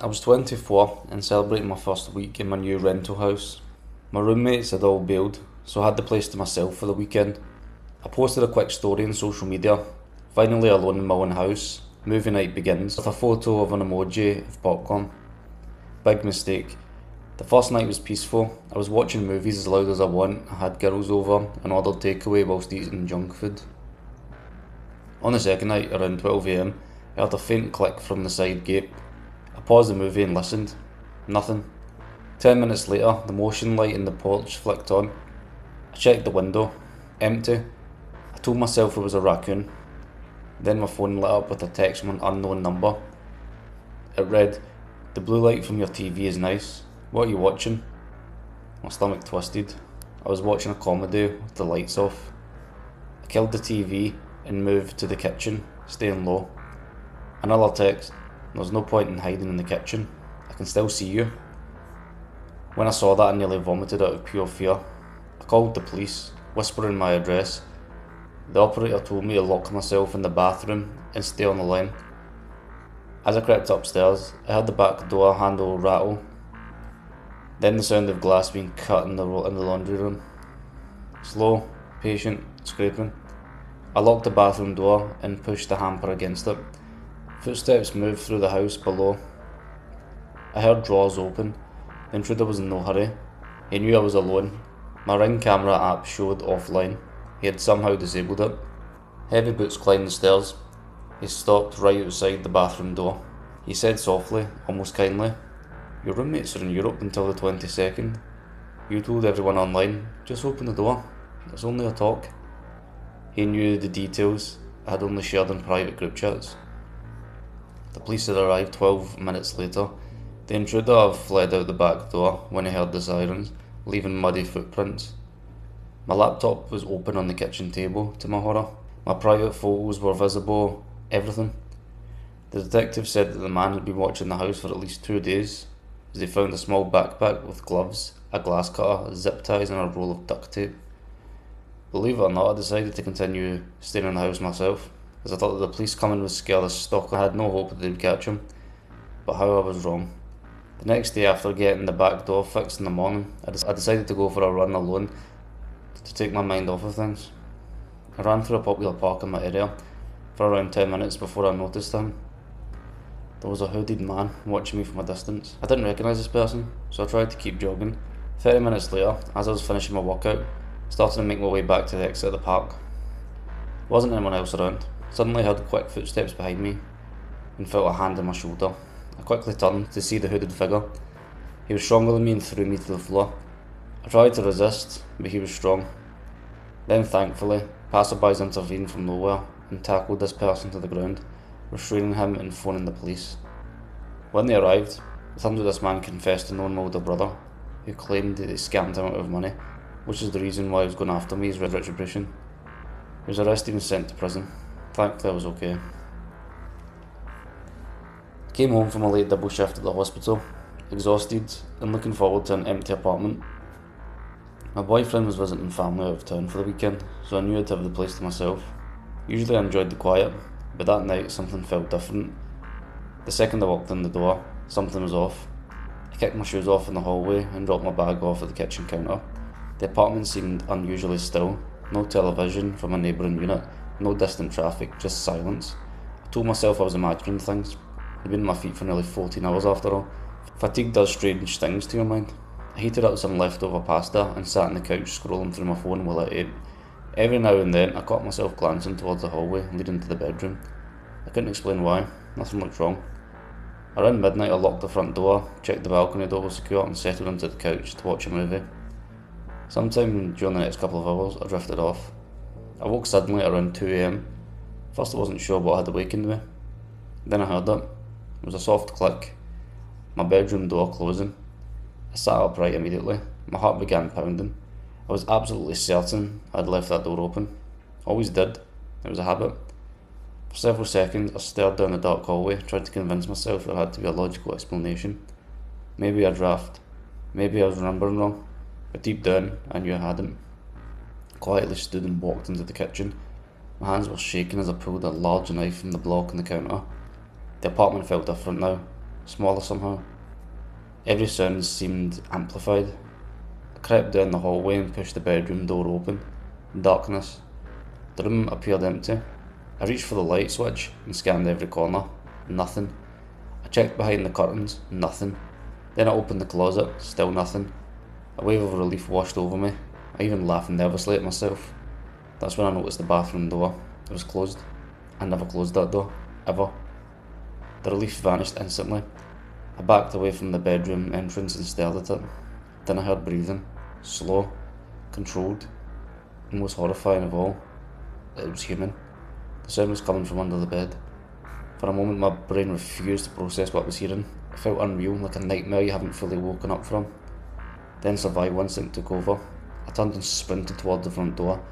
I was 24 and celebrating my first week in my new rental house. My roommates had all bailed, so I had the place to myself for the weekend. I posted a quick story on social media, finally alone in my own house. Movie night begins, with a photo of an emoji of popcorn. Big mistake. The first night was peaceful. I was watching movies as loud as I want, I had girls over and ordered takeaway whilst eating junk food. On the second night, around 12 am, I heard a faint click from the side gate. I paused the movie and listened. Nothing. 10 minutes later, the motion light in the porch flicked on. I checked the window. Empty. I told myself it was a raccoon. Then my phone lit up with a text from an unknown number. It read, "The blue light from your TV is nice. What are you watching?" My stomach twisted. I was watching a comedy with the lights off. I killed the TV and moved to the kitchen, staying low. Another text. "There's no point in hiding in the kitchen. I can still see you." When I saw that, I nearly vomited out of pure fear. I called the police, whispering my address. The operator told me to lock myself in the bathroom and stay on the line. As I crept upstairs, I heard the back door handle rattle, then the sound of glass being cut in the laundry room. Slow, patient, scraping. I locked the bathroom door and pushed the hamper against it. Footsteps moved through the house below. I heard drawers open. The intruder was in no hurry. He knew I was alone. My Ring camera app showed offline. He had somehow disabled it. Heavy boots climbed the stairs. He stopped right outside the bathroom door. He said softly, almost kindly, "Your roommates are in Europe until the 22nd. You told everyone online, just open the door. It's only a talk." He knew the details I had only shared in private group chats. The police had arrived 12 minutes later. The intruder fled out the back door when he heard the sirens, leaving muddy footprints. My laptop was open on the kitchen table, to my horror. My private photos were visible, everything. The detective said that the man had been watching the house for at least 2 days, as they found a small backpack with gloves, a glass cutter, zip ties and a roll of duct tape. Believe it or not, I decided to continue staying in the house myself, as I thought that the police coming would scare the stock. I had no hope that they would catch him, but how I was wrong. The next day, after getting the back door fixed in the morning, I decided to go for a run alone to take my mind off of things. I ran through a popular park in my area for around 10 minutes before I noticed him. There was a hooded man watching me from a distance. I didn't recognise this person, so I tried to keep jogging. 30 minutes later, as I was finishing my workout, I started to make my way back to the exit of the park. There wasn't anyone else around. Suddenly I heard quick footsteps behind me and felt a hand on my shoulder. I quickly turned to see the hooded figure. He was stronger than me and threw me to the floor. I tried to resist, but he was strong. Then thankfully, passersby intervened from nowhere and tackled this person to the ground, restraining him and phoning the police. When they arrived, it turns out this man confessed to knowing my older brother, who claimed that he scammed him out of money, which is the reason why he was going after me as retribution. He was arrested and sent to prison. Thankfully I was okay. Came home from a late double shift at the hospital, exhausted and looking forward to an empty apartment. My boyfriend was visiting family out of town for the weekend, so I knew I'd have the place to myself. Usually I enjoyed the quiet, but that night something felt different. The second I walked in the door, something was off. I kicked my shoes off in the hallway and dropped my bag off at the kitchen counter. The apartment seemed unusually still. No television from a neighbouring unit, no distant traffic, just silence. I told myself I was imagining things. I'd been on my feet for nearly 14 hours after all. Fatigue does strange things to your mind. I heated up some leftover pasta and sat on the couch scrolling through my phone while I ate. Every now and then I caught myself glancing towards the hallway leading to the bedroom. I couldn't explain why, nothing looked wrong. Around midnight I locked the front door, checked the balcony door was secure and settled into the couch to watch a movie. Sometime during the next couple of hours I drifted off. I woke suddenly at around 2 am. First I wasn't sure what had awakened me. Then I heard it. It was a soft click. My bedroom door closing. I sat upright immediately. My heart began pounding. I was absolutely certain I'd left that door open. Always did. It was a habit. For several seconds I stared down the dark hallway, tried to convince myself there had to be a logical explanation. Maybe a draft. Maybe I was remembering wrong. But deep down I knew I hadn't. I quietly stood and walked into the kitchen. My hands were shaking as I pulled a large knife from the block on the counter. The apartment felt different now. smaller somehow. Every sound seemed amplified. I crept down the hallway and pushed the bedroom door open. Darkness. The room appeared empty. I reached for the light switch and scanned every corner. Nothing. I checked behind the curtains. Nothing. Then I opened the closet. Still nothing. A wave of relief washed over me. I even laughed nervously at myself. That's when I noticed the bathroom door. It was closed. I never closed that door. Ever. The relief vanished instantly. I backed away from the bedroom entrance and stared at it. Then I heard breathing. Slow. Controlled. And most horrifying of all, it was human. The sound was coming from under the bed. For a moment my brain refused to process what I was hearing. It felt unreal, like a nightmare you haven't fully woken up from. Then survival instinct took over. I turned and sprinted towards the front door.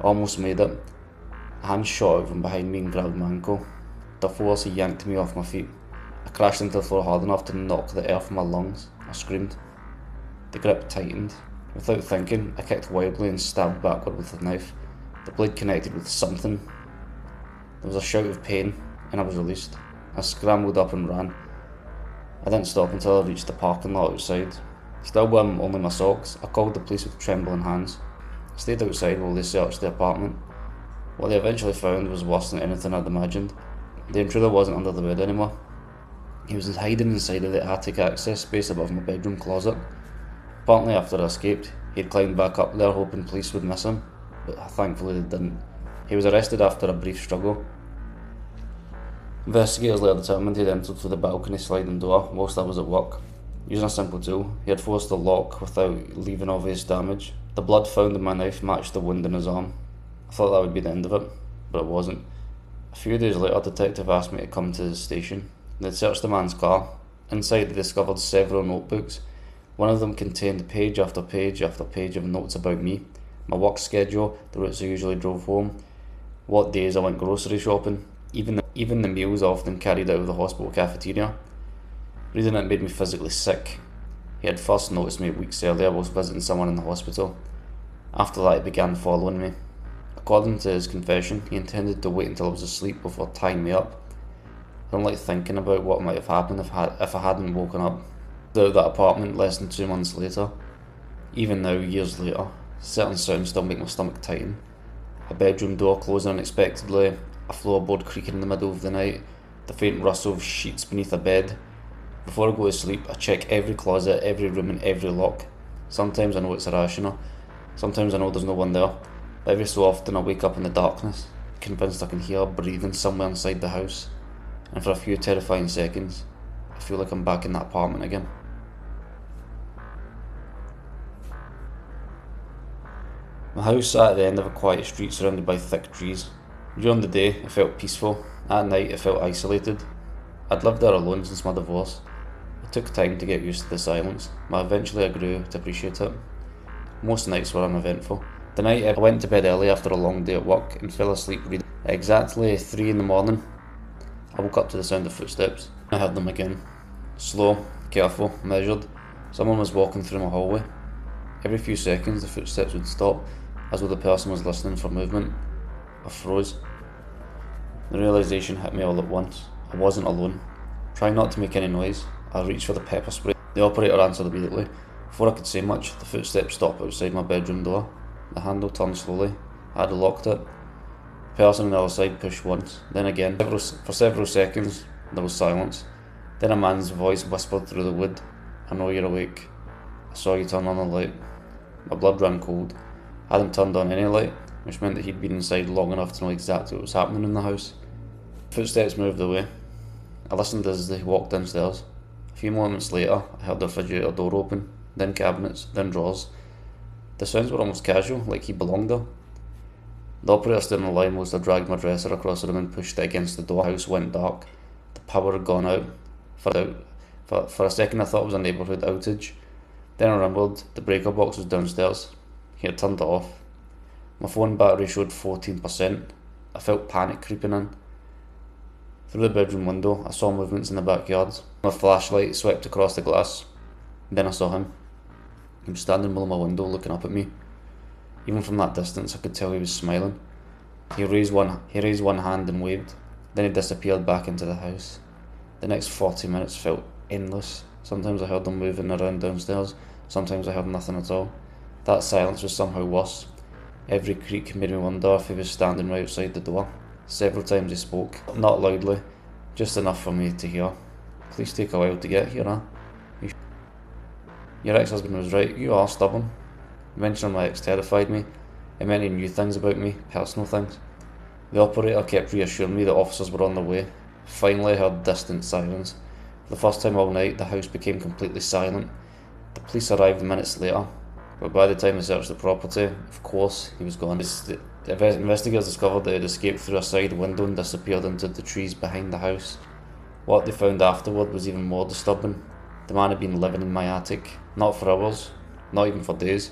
I almost made it. A hand shot out from behind me and grabbed my ankle. The force he yanked me off my feet. I crashed into the floor hard enough to knock the air from my lungs. I screamed. The grip tightened. Without thinking, I kicked wildly and stabbed backward with the knife. The blade connected with something. There was a shout of pain, and I was released. I scrambled up and ran. I didn't stop until I reached the parking lot outside. Still wearing only my socks, I called the police with trembling hands. I stayed outside while they searched the apartment. What they eventually found was worse than anything I'd imagined. The intruder wasn't under the bed anymore. He was hiding inside of the attic access space above my bedroom closet. Apparently after I escaped, he had climbed back up there hoping police would miss him, but thankfully they didn't. He was arrested after a brief struggle. Investigators later determined he had entered through the balcony sliding door whilst I was at work. Using a simple tool, he had forced the lock without leaving obvious damage. The blood found in my knife matched the wound in his arm. I thought that would be the end of it, but it wasn't. A few days later, a detective asked me to come to his station. They'd searched the man's car. Inside they discovered several notebooks. One of them contained page after page after page of notes about me, my work schedule, the routes I usually drove home, what days I went grocery shopping, even the meals I often carried out of the hospital cafeteria. Reading it made me physically sick. He had first noticed me weeks earlier whilst visiting someone in the hospital. After that he began following me. According to his confession, he intended to wait until I was asleep before tying me up. I don't like thinking about what might have happened if I hadn't woken up out of that apartment less than 2 months later. Even now, years later, certain sounds still make my stomach tighten. A bedroom door closing unexpectedly, a floorboard creaking in the middle of the night, the faint rustle of sheets beneath a bed. Before I go to sleep, I check every closet, every room and every lock. Sometimes I know it's irrational, sometimes I know there's no one there, but every so often I wake up in the darkness, convinced I can hear breathing somewhere inside the house, and for a few terrifying seconds, I feel like I'm back in that apartment again. My house sat at the end of a quiet street surrounded by thick trees. During the day, it felt peaceful. At night, it felt isolated. I'd lived there alone since my divorce. It took time to get used to the silence, but eventually I grew to appreciate it. Most nights were uneventful. The night I went to bed early after a long day at work and fell asleep reading. At exactly 3 in the morning, I woke up to the sound of footsteps. I heard them again. Slow, careful, measured. Someone was walking through my hallway. Every few seconds the footsteps would stop, as though the person was listening for movement. I froze. The realisation hit me all at once. I wasn't alone. Trying not to make any noise, I reached for the pepper spray. The operator answered immediately. Before I could say much, the footsteps stopped outside my bedroom door. The handle turned slowly. I had locked it. The person on the other side pushed once, then again. For several seconds, there was silence. Then a man's voice whispered through the wood. "I know you're awake. I saw you turn on the light." My blood ran cold. I hadn't turned on any light, which meant that he'd been inside long enough to know exactly what was happening in the house. Footsteps moved away. I listened as they walked downstairs. A few moments later, I heard the refrigerator door open, then cabinets, then drawers. The sounds were almost casual, like he belonged there. The operator stood in the line whilst I dragged my dresser across the room and pushed it against the door. The house went dark. The power had gone out. For a second I thought it was a neighbourhood outage. Then I remembered the breaker box was downstairs. He had turned it off. My phone battery showed 14%. I felt panic creeping in. Through the bedroom window, I saw movements in the backyard. My flashlight swept across the glass. Then I saw him. He was standing below my window looking up at me. Even from that distance, I could tell he was smiling. He raised one hand and waved. Then he disappeared back into the house. The next 40 minutes felt endless. Sometimes I heard them moving around downstairs, sometimes I heard nothing at all. That silence was somehow worse. Every creak made me wonder if he was standing right outside the door. Several times he spoke, not loudly, just enough for me to hear. Please take a while to get here, huh? Your ex-husband was right, you are stubborn. Mentioning my ex terrified me. It meant he knew things about me, personal things. The operator kept reassuring me that officers were on their way. Finally I heard distant sirens. For the first time all night, the house became completely silent. The police arrived minutes later, but by the time they searched the property, of course, he was gone. The investigators discovered that he had escaped through a side window and disappeared into the trees behind the house. What they found afterward was even more disturbing. The man had been living in my attic, not for hours, not even for days.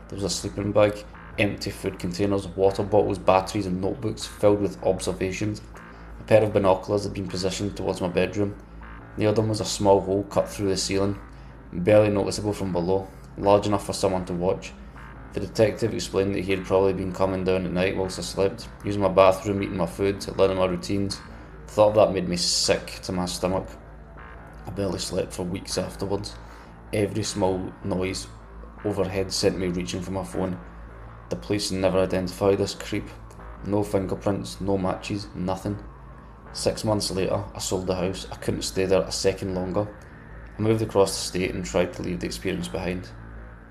There was a sleeping bag, empty food containers, water bottles, batteries and notebooks filled with observations. A pair of binoculars had been positioned towards my bedroom. Near them was a small hole cut through the ceiling, barely noticeable from below, large enough for someone to watch. The detective explained that he had probably been coming down at night whilst I slept, using my bathroom, eating my food, learning my routines. The thought of that made me sick to my stomach. I barely slept for weeks afterwards. Every small noise overhead sent me reaching for my phone. The police never identified this creep. No fingerprints, no matches, nothing. 6 months later, I sold the house. I couldn't stay there a second longer. I moved across the state and tried to leave the experience behind.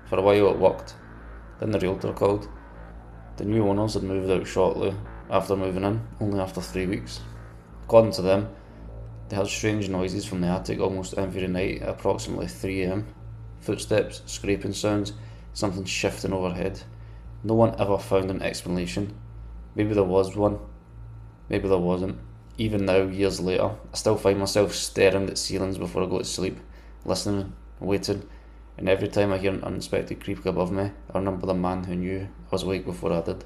For a while it worked. Then the realtor called. The new owners had moved out shortly after moving in, only after 3 weeks. According to them, they heard strange noises from the attic almost every night at approximately 3 AM. Footsteps, scraping sounds, something shifting overhead. No one ever found an explanation. Maybe there was one, maybe there wasn't. Even now, years later, I still find myself staring at ceilings before I go to sleep, listening, waiting, and every time I hear an unexpected creak above me, I remember the man who knew I was awake before I did.